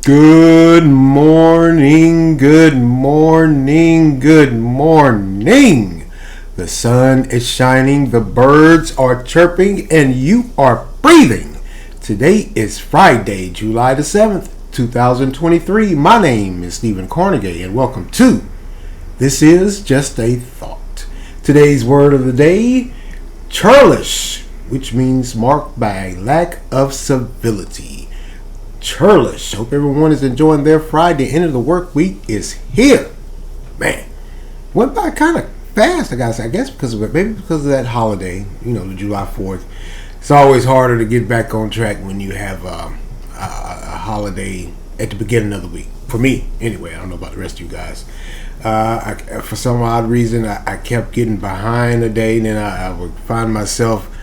Good morning, good morning, good morning. The sun is shining, the birds are chirping, and you are breathing. Today is Friday, July the 7th, 2023. My name is Stephen Carnegie, and welcome to This Is Just a Thought. Today's word of the day, churlish, which means marked by lack of civility. Churlish. Hope everyone is enjoying their Friday. End of the work week is here. Man, went by kind of fast, I gotta say. I guess because of that holiday, the July 4th. It's always harder to get back on track when you have a holiday at the beginning of the week. For me, anyway. I don't know about the rest of you guys. For some odd reason, I kept getting behind a day, and then I would find myself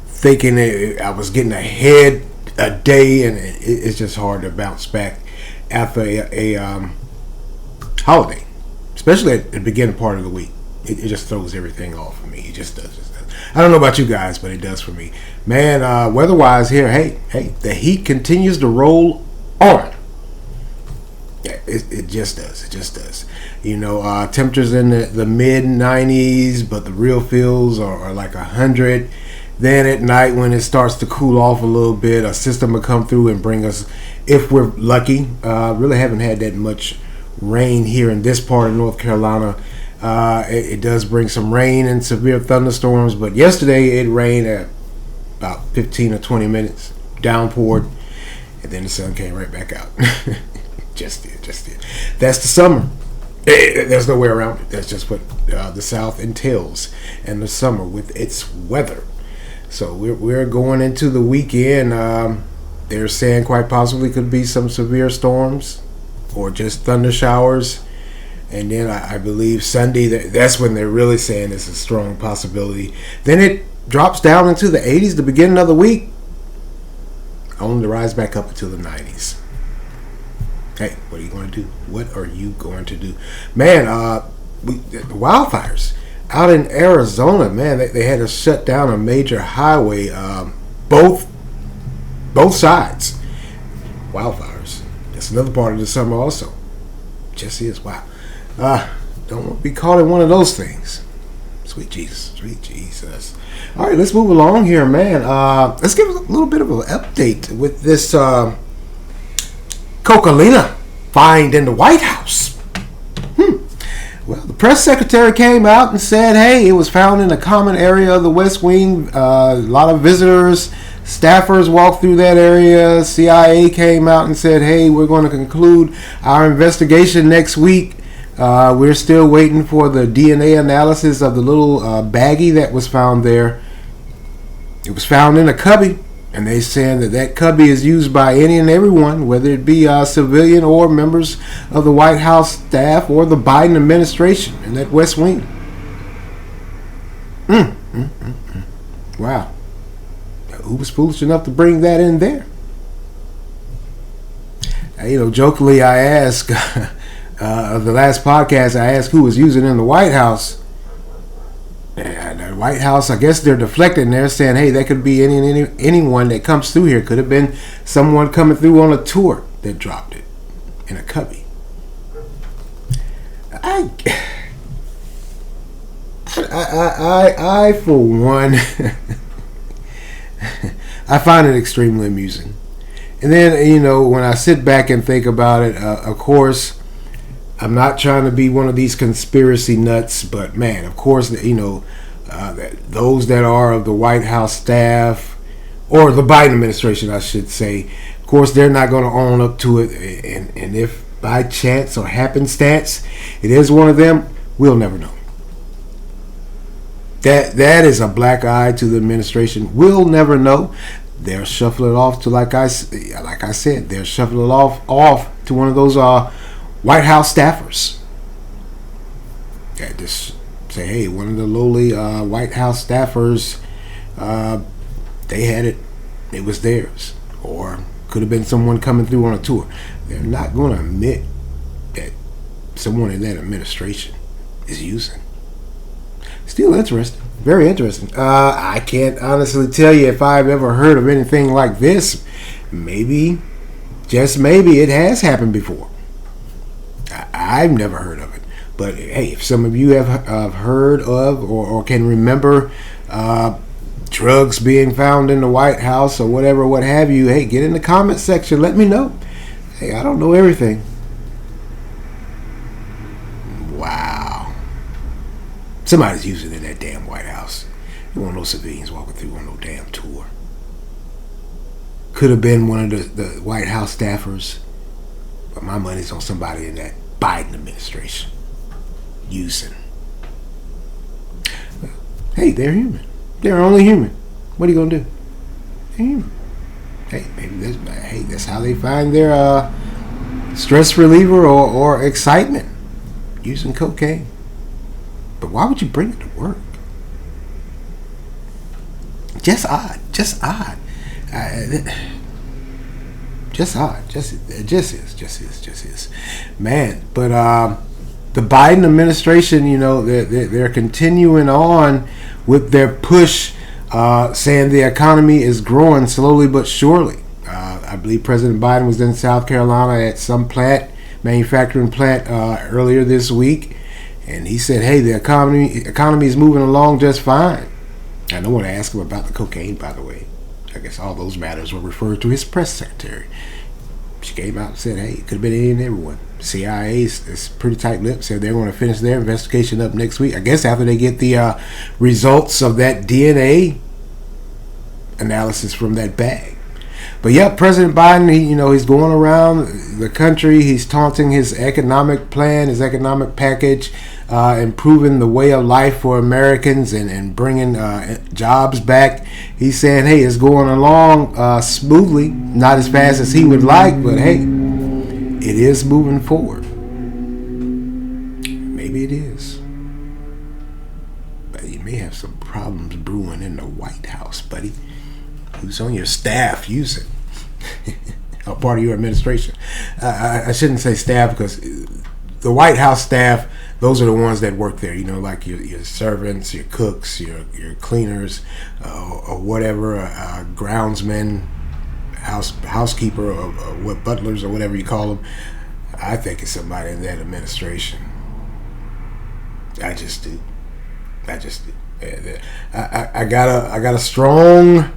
thinking that I was getting ahead a day, and it's just hard to bounce back after a holiday, especially at the beginning part of the week. It just throws everything off for me. It just does. I don't know about you guys, but it does for me. Man, weather-wise here, hey, the heat continues to roll on. Yeah, it just does. It just does. Temperatures in the mid-90s, but the real feels are like 100. Then at night, when it starts to cool off a little bit, a system will come through and bring us, if we're lucky. Really haven't had that much rain here in this part of North Carolina. It does bring some rain and severe thunderstorms, but yesterday it rained at about 15 or 20 minutes, downpoured, and then the sun came right back out. Just did. That's the summer. There's no way around it. That's just what the South entails, and the summer with its weather. So we're going into the weekend. They're saying quite possibly could be some severe storms or just thunder showers. And then I believe Sunday, that's when they're really saying it's a strong possibility. Then it drops down into the 80s the beginning of the week, only to rise back up into the 90s. Hey, what are you going to do? What are you going to do? Man, the wildfires out in Arizona, man, they had to shut down a major highway, both sides. Wildfires. That's another part of the summer also. Just is, wow. Don't want to be caught in one of those things. Sweet Jesus. All right, let's move along here, man. Let's give a little bit of an update with this Coquelina find in the White House. Well, the press secretary came out and said, hey, it was found in a common area of the West Wing. A lot of visitors, staffers walked through that area. CIA came out and said, hey, we're going to conclude our investigation next week. We're still waiting for the DNA analysis of the little baggie that was found there. It was found in a cubby. And they saying that cubby is used by any and everyone, whether it be civilian or members of the White House staff or the Biden administration in that West Wing. Wow. Who was foolish enough to bring that in there? Jokingly, I asked, the last podcast, I asked who was using it in the White House. And the White House, I guess they're deflecting. They're saying, hey, that could be anyone that comes through here. Could have been someone coming through on a tour that dropped it in a cubby. I for one, I find it extremely amusing. And then, when I sit back and think about it, of course, I'm not trying to be one of these conspiracy nuts, but man, of course, those that are of the White House staff or the Biden administration, I should say, of course, they're not going to own up to it. And if by chance or happenstance it is one of them, we'll never know. That is a black eye to the administration. We'll never know. They'll shuffle it off to like I said, they'll shuffle it off to one of those White House staffers. Yeah, just say, hey, one of the lowly White House staffers, they had it. It was theirs. Or could have been someone coming through on a tour. They're not going to admit that someone in that administration is using. Still interesting. Very interesting. I can't honestly tell you if I've ever heard of anything like this. Maybe just maybe it has happened before. I've never heard of it. But hey, if some of you have heard of or can remember drugs being found in the White House or whatever, what have you, hey, get in the comment section. Let me know. Hey, I don't know everything. Wow. Somebody's using it in that damn White House. You want no civilians walking through on no damn tour. Could have been one of the White House staffers. But my money's on somebody in that Biden administration. Using. Hey, they're human. They're only human. What are you gonna do? They're human. Hey, maybe that's how they find their stress reliever or excitement, using cocaine. But why would you bring it to work? Just odd. Just odd. Just odd. It just is. Man, but the Biden administration, you know, they're continuing on with their push, saying the economy is growing slowly but surely. I believe President Biden was in South Carolina at some manufacturing plant, earlier this week, and he said, "Hey, the economy is moving along just fine." I don't want to ask him about the cocaine, by the way. I guess all those matters were referred to his press secretary. She came out and said, "Hey, it could have been any and everyone." CIA is pretty tight-lipped. Said they're going to finish their investigation up next week. I guess after they get the results of that DNA analysis from that bag. But yeah, President Biden, he's going around the country. He's taunting his economic plan, his economic package, improving the way of life for Americans and bringing jobs back. He's saying, hey, it's going along smoothly, not as fast as he would like, but hey, it is moving forward. Maybe it is. But you may have some problems brewing in the White House, buddy. Who's on your staff? Use it. A part of your administration. I shouldn't say staff, because the White House staff, those are the ones that work there. Like your servants, your cooks, your cleaners, or whatever, groundsmen, housekeeper, or what, butlers, or whatever you call them. I think it's somebody in that administration. I just do. I got a strong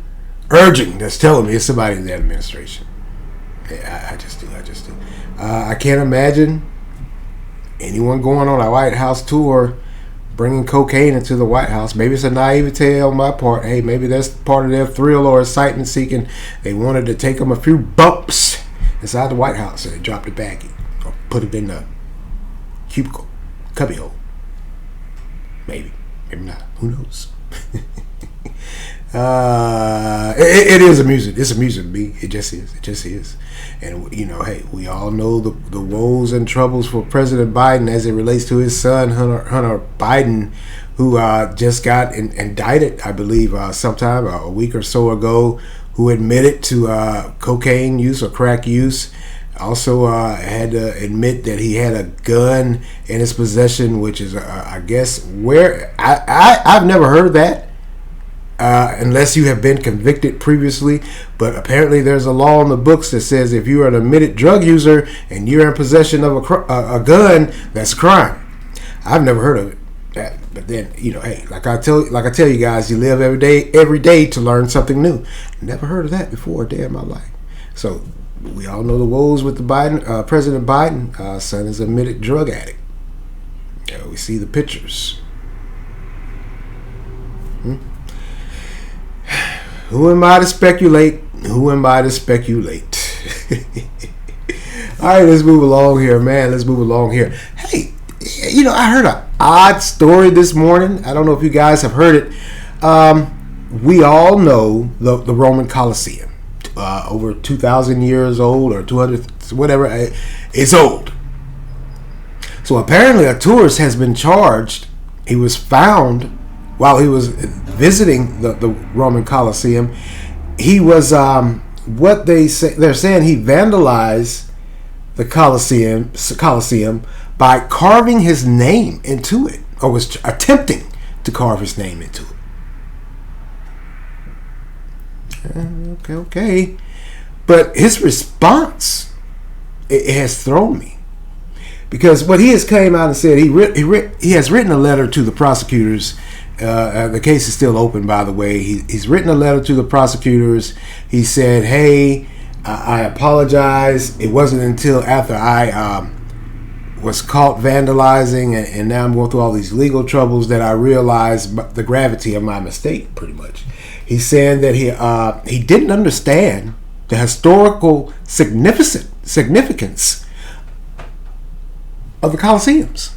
urging that's telling me it's somebody in that administration. I just do. I can't imagine anyone going on a White House tour bringing cocaine into the White House. Maybe it's a naivete on my part. Hey, maybe that's part of their thrill or excitement seeking. They wanted to take them a few bumps inside the White House, so they dropped the baggie or put it in the cubicle, cubbyhole. Maybe not. Who knows? It is amusing. It's amusing to me. It just is. And hey, we all know the woes and troubles for President Biden as it relates to his son Hunter Biden, who just got indicted, I believe, sometime a week or so ago, who admitted to cocaine use or crack use. Also had to admit that he had a gun in his possession, which is, I guess, where I've never heard that. Unless you have been convicted previously. But apparently there's a law in the books that says if you are an admitted drug user and you're in possession of a gun, that's a crime. I've never heard of it. But then, hey, like I tell you guys, you live every day to learn something new. Never heard of that before a day in my life. So we all know the woes with the President Biden. Son is an admitted drug addict. We see the pictures. Who am I to speculate? All right, let's move along here, man. Hey, I heard an odd story this morning. I don't know if you guys have heard it. We all know the Roman Coliseum. Over 2,000 years old, or 200, whatever. It's old. So apparently a tourist has been charged. He was found while he was visiting the Roman Coliseum. He was, they're saying he vandalized the Coliseum by carving his name into it, or was attempting to carve his name into it. Okay. But his response, it has thrown me. Because what he has came out and said, he has written a letter to the prosecutors. The case is still open, by the way. He's written a letter to the prosecutors. He said, hey, I apologize. It wasn't until after I was caught vandalizing and now I'm going through all these legal troubles that I realized the gravity of my mistake, pretty much. He's saying that he didn't understand the historical significance of the Coliseums.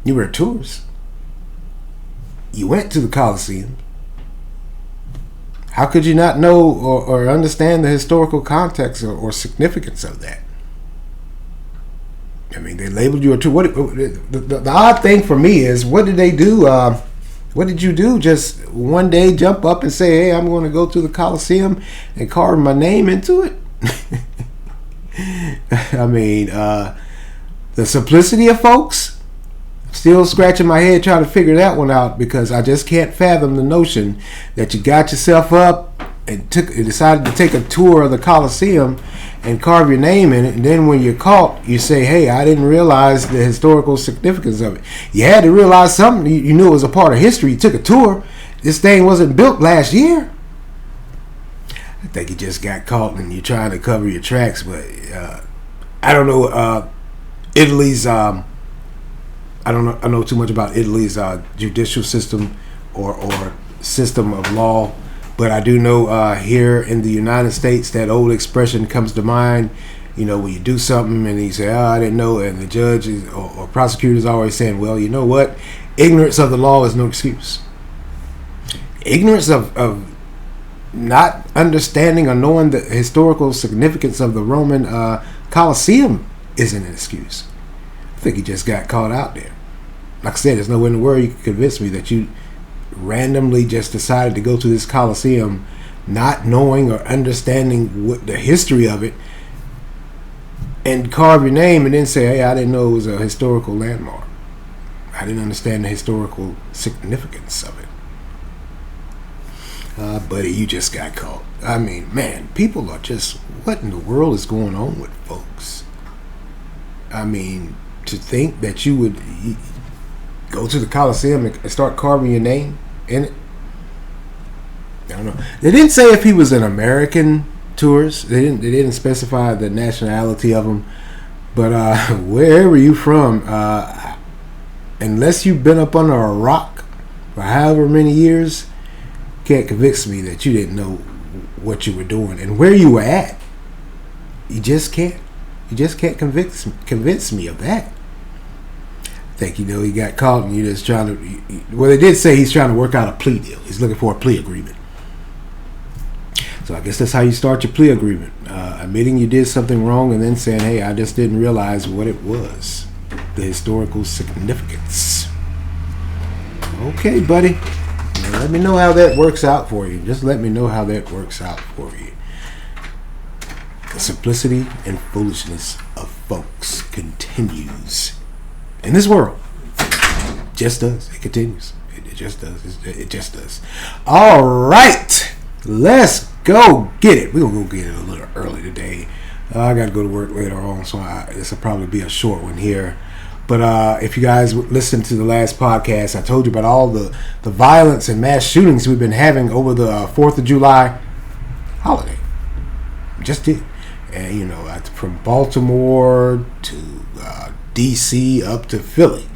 You were a tourist. You went to the Coliseum. How could you not know or understand the historical context or significance of that? I mean, they labeled you a tourist. The odd thing for me is, what did they do? What did you do? Just one day jump up and say, hey, I'm going to go to the Coliseum and carve my name into it? I mean, the simplicity of folks, still scratching my head trying to figure that one out, because I just can't fathom the notion that you got yourself up and decided to take a tour of the Coliseum and carve your name in it, and then when you're caught, you say, hey, I didn't realize the historical significance of it. You had to realize something. You knew it was a part of history. You took a tour. This thing wasn't built last year. I think you just got caught and you're trying to cover your tracks, but I don't know Italy's I know too much about Italy's judicial system or system of law, but I do know here in the United States, that old expression comes to mind, when you do something and you say, oh, I didn't know, and the judge or prosecutor is always saying, well, you know what, ignorance of the law is no excuse. Ignorance of not understanding or knowing the historical significance of the Roman Coliseum isn't an excuse. I think he just got caught out there. Like I said, there's no way in the world you can convince me that you randomly just decided to go to this Coliseum not knowing or understanding what the history of it and carve your name and then say, hey, I didn't know it was a historical landmark. I didn't understand the historical significance of it. Buddy, you just got caught. I mean, man, people are just, what in the world is going on with folks? I mean, to think that you would go to the Coliseum and start carving your name in it. I don't know. They didn't say if he was an American tourist. They didn't specify the nationality of him. But wherever you from, unless you've been up under a rock for however many years, can't convince me that you didn't know what you were doing and where you were at. You just can't. You just can't convince me of that. I think he got caught and you're just trying to. Well, they did say he's trying to work out a plea deal. He's looking for a plea agreement. So I guess that's how you start your plea agreement. Admitting you did something wrong and then saying, hey, I just didn't realize what it was. The historical significance. Okay, buddy. Let me know how that works out for you. Just let me know how that works out for you. The simplicity and foolishness of folks continues in this world. It just does. It continues. It just does. It just does. All right. Let's go get it. We're going to go get it a little early today. I got to go to work later on, so this will probably be a short one here. But if you guys listened to the last podcast, I told you about all the violence and mass shootings we've been having over the 4th of July holiday. Just did. And, from Baltimore to D.C. up to Philly.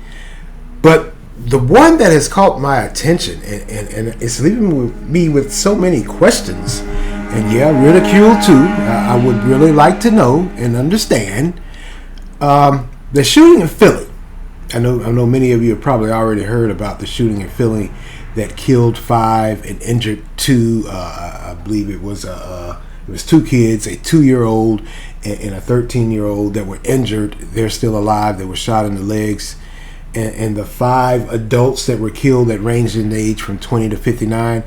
But the one that has caught my attention, and it's leaving me with so many questions, and ridicule too, I would really like to know and understand, the shooting in Philly. I know many of you have probably already heard about the shooting in Philly that killed 5 and injured 2. I believe it was 2 kids, a 2-year-old and a 13-year-old that were injured. They're still alive. They were shot in the legs. And the 5 adults that were killed that ranged in age from 20 to 59.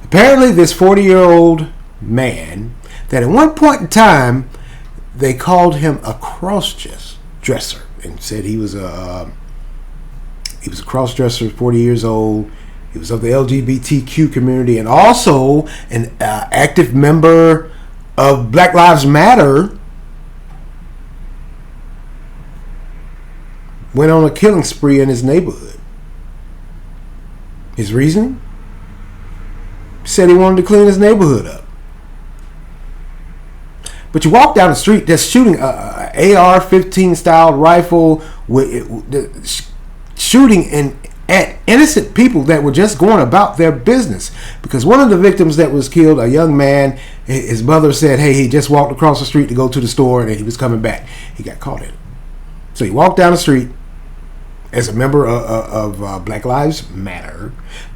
Apparently, this 40-year-old man that at one point in time they called him a cross-dresser and said he was a cross-dresser, 40 years old, He was of the LGBTQ community and also an active member of Black Lives Matter. Went on a killing spree in his neighborhood. His reason? He said he wanted to clean his neighborhood up. But you walk down the street, just shooting a AR-15 style rifle, shooting at innocent people that were just going about their business. Because one of the victims that was killed, a young man, his mother said, hey, he just walked across the street to go to the store and he was coming back. He got caught in it. So he walked down the street as a member of Black Lives Matter,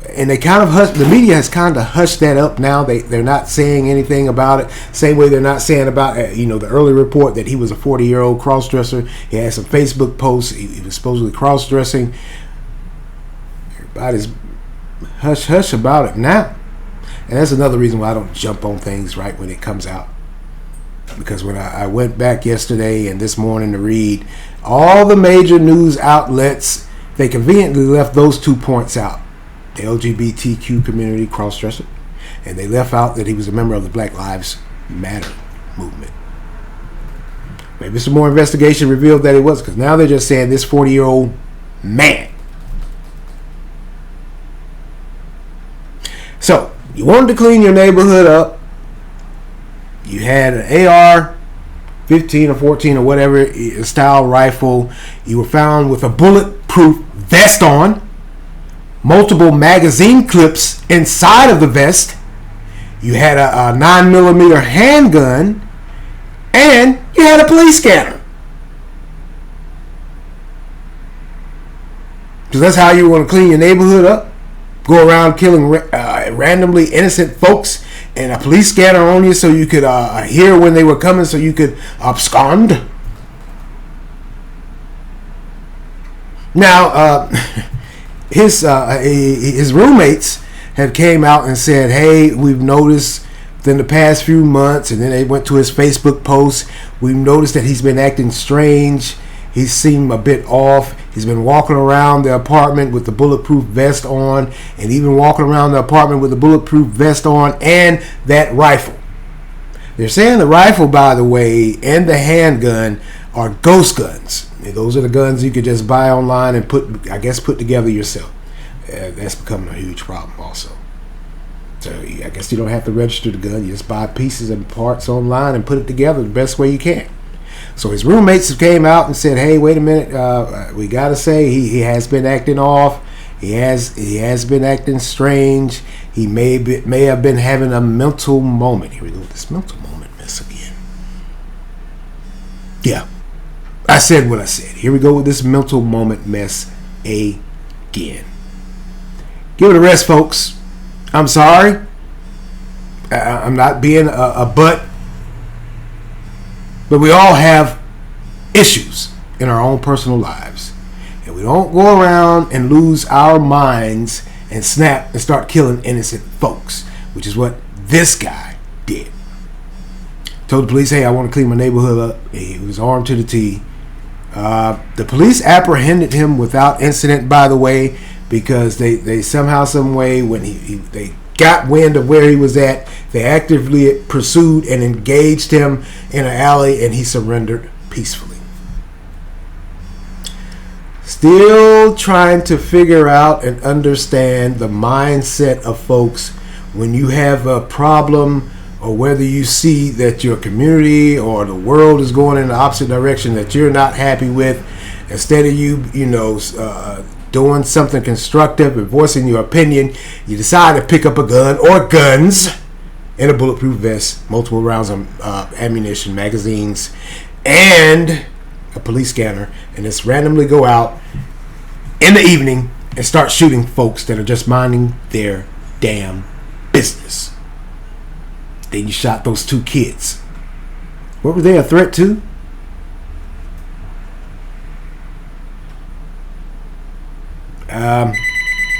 and they kind of the media has kind of hushed that up now. They're not saying anything about it. Same way they're not saying about the early report that he was a 40-year-old cross-dresser. He had some Facebook posts. He was supposedly cross-dressing. Everybody's hush about it now, and that's another reason why I don't jump on things right when it comes out. Because when I went back yesterday and this morning to read, all the major news outlets, they conveniently left those 2 points out. The LGBTQ community cross-dresser, and they left out that he was a member of the Black Lives Matter movement. Maybe some more investigation revealed that it was, because now they're just saying this 40-year-old man. So, you wanted to clean your neighborhood up. You had an AR-15 or 14 or whatever style rifle. You were found with a bulletproof vest on, multiple magazine clips inside of the vest. You had a 9mm handgun, and you had a police scanner. Because that's how you want to clean your neighborhood up. Go around killing randomly innocent folks, and a police scanner on you so you could hear when they were coming, so you could abscond. Now, his roommates had came out and said, hey, we've noticed within the past few months, and then they went to his Facebook post, we've noticed that he's been acting strange. He seemed a bit off. He's been walking around the apartment with the bulletproof vest on, and even walking around the apartment with the bulletproof vest on and that rifle. They're saying the rifle, by the way, and the handgun are ghost guns. Those are the guns you could just buy online and put together yourself. That's becoming a huge problem also. So I guess you don't have to register the gun. You just buy pieces and parts online and put it together the best way you can. So his roommates came out and said, hey, wait a minute, we got to say he has been acting off. He has been acting strange. He may have been having a mental moment. Here we go with this mental moment mess again. Yeah, I said what I said. Here we go with this mental moment mess again. Give it a rest, folks. I'm sorry. I'm not being a butt. But we all have issues in our own personal lives. And we don't go around and lose our minds and snap and start killing innocent folks, which is what this guy did. Told the police, hey, I want to clean my neighborhood up. He was armed to the T. The police apprehended him without incident, by the way, because they somehow, some way, when they got wind of where he was at, they actively pursued and engaged him in an alley, and he surrendered peacefully. Still trying to figure out and understand the mindset of folks when you have a problem, or whether you see that your community or the world is going in the opposite direction that you're not happy with. Instead of you doing something constructive and voicing your opinion, you decide to pick up a gun or guns and a bulletproof vest, multiple rounds of ammunition, magazines, and a police scanner, and just randomly go out in the evening and start shooting folks that are just minding their damn business. Then you shot those 2 kids. What were they a threat to?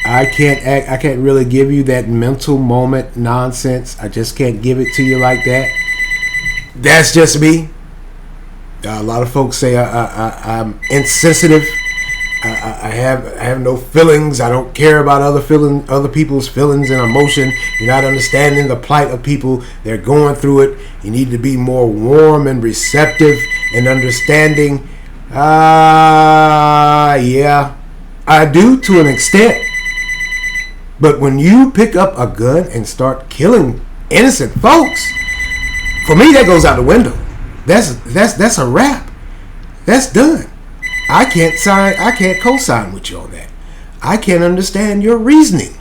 I can't really give you that mental moment nonsense. I just can't give it to you like that. That's just me. A lot of folks say I'm insensitive. I have no feelings. I don't care about other people's feelings and emotion. You're not understanding the plight of people. They're going through it. You need to be more warm and receptive and understanding. Yeah, I do to an extent. But when you pick up a gun and start killing innocent folks, for me that goes out the window. That's a wrap. That's done. I can't co-sign with you on that. I can't understand your reasoning.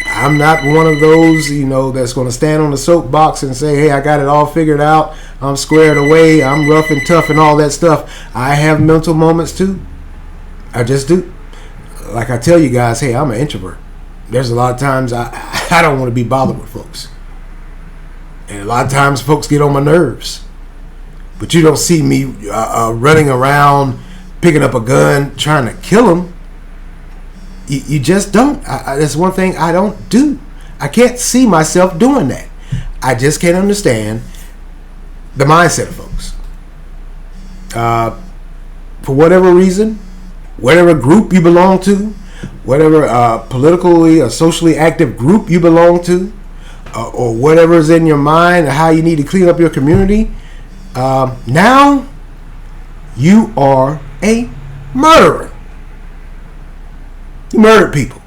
I'm not one of those, that's going to stand on the soapbox and say, hey, I got it all figured out. I'm squared away. I'm rough and tough and all that stuff. I have mental moments too. I just do. Like I tell you guys, hey, I'm an introvert. There's a lot of times I don't want to be bothered with folks. And a lot of times folks get on my nerves. But you don't see me running around, picking up a gun, trying to kill them. You just don't. That's one thing I don't do. I can't see myself doing that. I just can't understand the mindset of folks. For whatever reason, whatever group you belong to, whatever politically or socially active group you belong to, or whatever is in your mind, or how you need to clean up your community, now you are a murderer. You murdered people.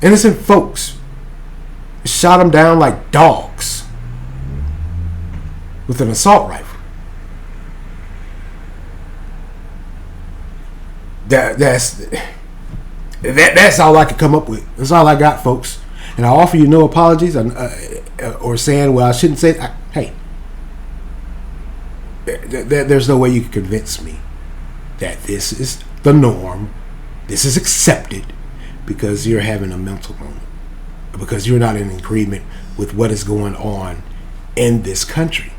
Innocent folks. Shot them down like dogs with an assault rifle. That's all I could come up with. That's all I got, folks. And I offer you no apologies or saying, well, I shouldn't say that. Hey, there's no way you can convince me that this is the norm. This is accepted because you're having a mental moment, because you're not in agreement with what is going on in this country.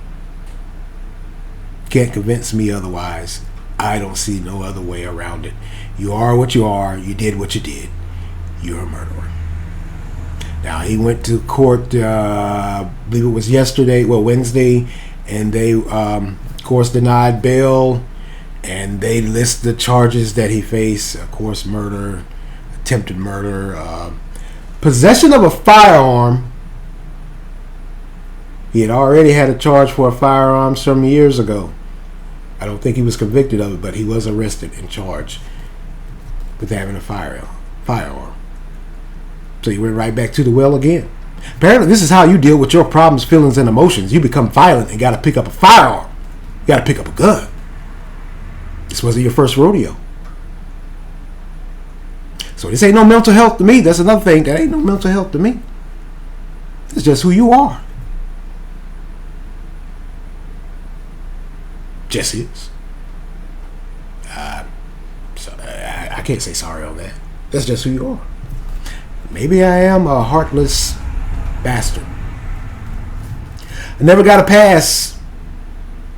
Can't convince me otherwise. I don't see no other way around it. You are what you are. You did what you did. You're a murderer. Now, he went to court, I believe it was Wednesday, and they, of course, denied bail, and they list the charges that he faced. Of course, murder, attempted murder, possession of a firearm. He had already had a charge for a firearm some years ago. I don't think he was convicted of it, but he was arrested and charged with having a firearm. So he went right back to the well again. Apparently, this is how you deal with your problems, feelings, and emotions. You become violent and got to pick up a firearm. You got to pick up a gun. This wasn't your first rodeo. So this ain't no mental health to me. That's another thing. That ain't no mental health to me. It's just who you are. Just is. So I can't say sorry on that. That's just who you are. Maybe I am a heartless bastard. I never got a pass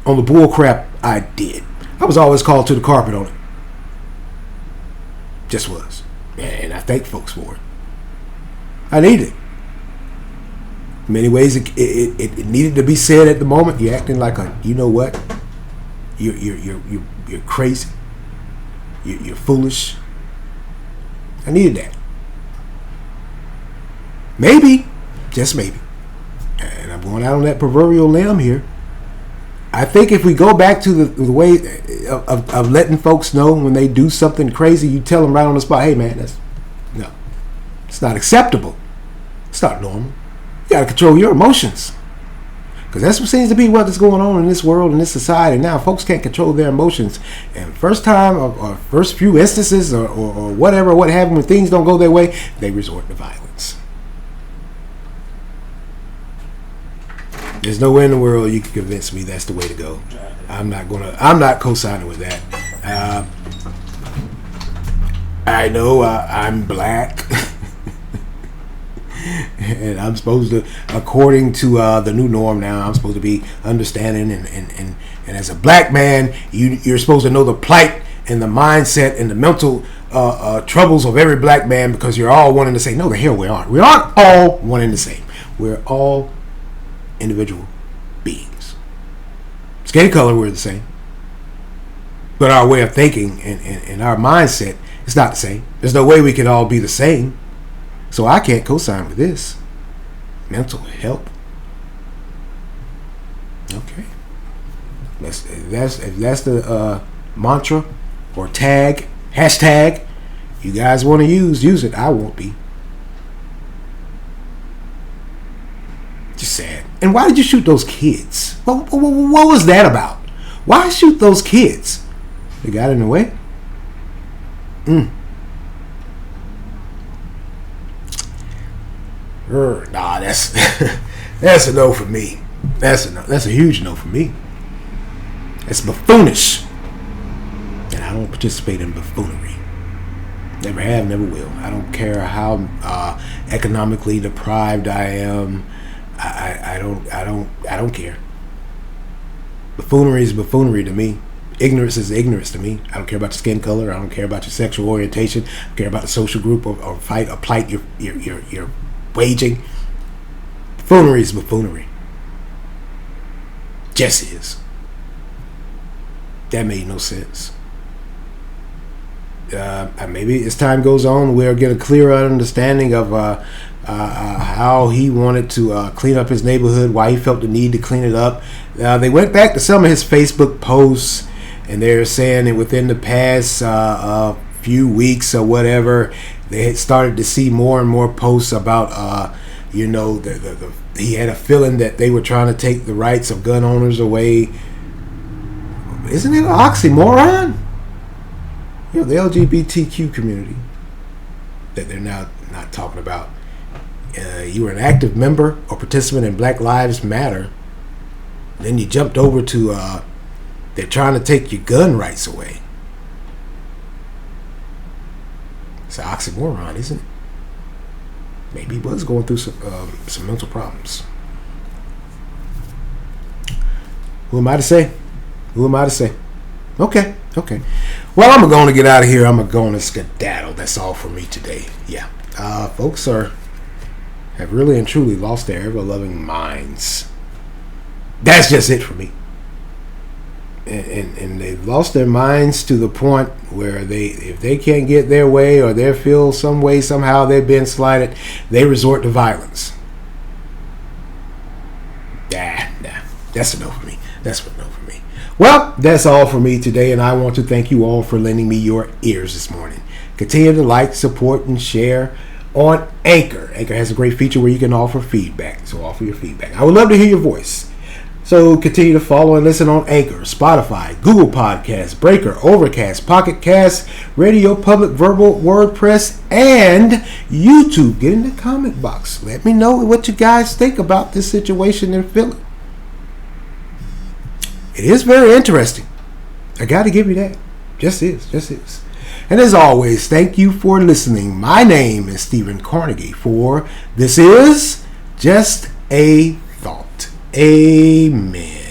on the bull crap I did. I was always called to the carpet on it. Just was. And I thank folks for it. I need it. In many ways, it needed to be said at the moment. You're acting like a, you know what? You're crazy. You're foolish. I needed that. Maybe, just maybe, and I'm going out on that proverbial limb here, I think if we go back to the way of letting folks know when they do something crazy, you tell them right on the spot, hey man, it's not acceptable. It's not normal. You got to control your emotions. Because that's what seems to be what is going on in this world, in this society. Now, folks can't control their emotions. And first time or first few instances or whatever, what have you, when things don't go their way, they resort to violence. There's no way in the world you can convince me that's the way to go. I'm not co-signing with that. I know I'm black. And I'm supposed to, according to the new norm now, I'm supposed to be understanding and as a black man, you're supposed to know the plight and the mindset and the mental troubles of every black man, because you're all one and the same. No, the hell we aren't. We aren't all one and the same. We're all individual beings. Skin color, we're the same. But our way of thinking and our mindset is not the same. There's no way we can all be the same. So I can't co-sign with this. Mental health. Okay. If that's the mantra or hashtag you guys want to use it. I won't be. Just sad. And why did you shoot those kids? What was that about? Why shoot those kids? They got in the way? Nah, that's that's a no for me. That's a no. That's a huge no for me. It's buffoonish. And I don't participate in buffoonery. Never have, never will. I don't care how economically deprived I am. I don't care. Buffoonery is buffoonery to me. Ignorance is ignorance to me. I don't care about your skin color. I don't care about your sexual orientation. I don't care about the social group or fight or plight you're waging. Buffoonery is buffoonery. Just is. That made no sense. Maybe as time goes on, we'll get a clearer understanding of how he wanted to clean up his neighborhood, why he felt the need to clean it up. They went back to some of his Facebook posts, and they're saying that within the past few weeks or whatever, they had started to see more and more posts about, he had a feeling that they were trying to take the rights of gun owners away. Isn't it an oxymoron? The LGBTQ community that they're now not talking about. You were an active member or participant in Black Lives Matter. Then you jumped over to they're trying to take your gun rights away. It's an oxymoron, isn't it? Maybe he was going through some mental problems. Who am I to say? Okay. Well, I'm going to get out of here. I'm going to skedaddle. That's all for me today. Yeah. Folks have really and truly lost their ever-loving minds. That's just it for me. And they've lost their minds to the point where if they can't get their way or they feel some way, somehow they've been slighted, they resort to violence. Nah. That's a no for me. That's a no for me. Well, that's all for me today, and I want to thank you all for lending me your ears this morning. Continue to like, support, and share on Anchor. Anchor has a great feature where you can offer feedback, so offer your feedback. I would love to hear your voice. So continue to follow and listen on Anchor, Spotify, Google Podcasts, Breaker, Overcast, Pocket Cast, Radio Public, Verbal, WordPress, and YouTube. Get in the comment box. Let me know what you guys think about this situation in Philly. It is very interesting. I got to give you that. Just is. And as always, thank you for listening. My name is Stephen Carnegie for This Is Just a Thought. Amen.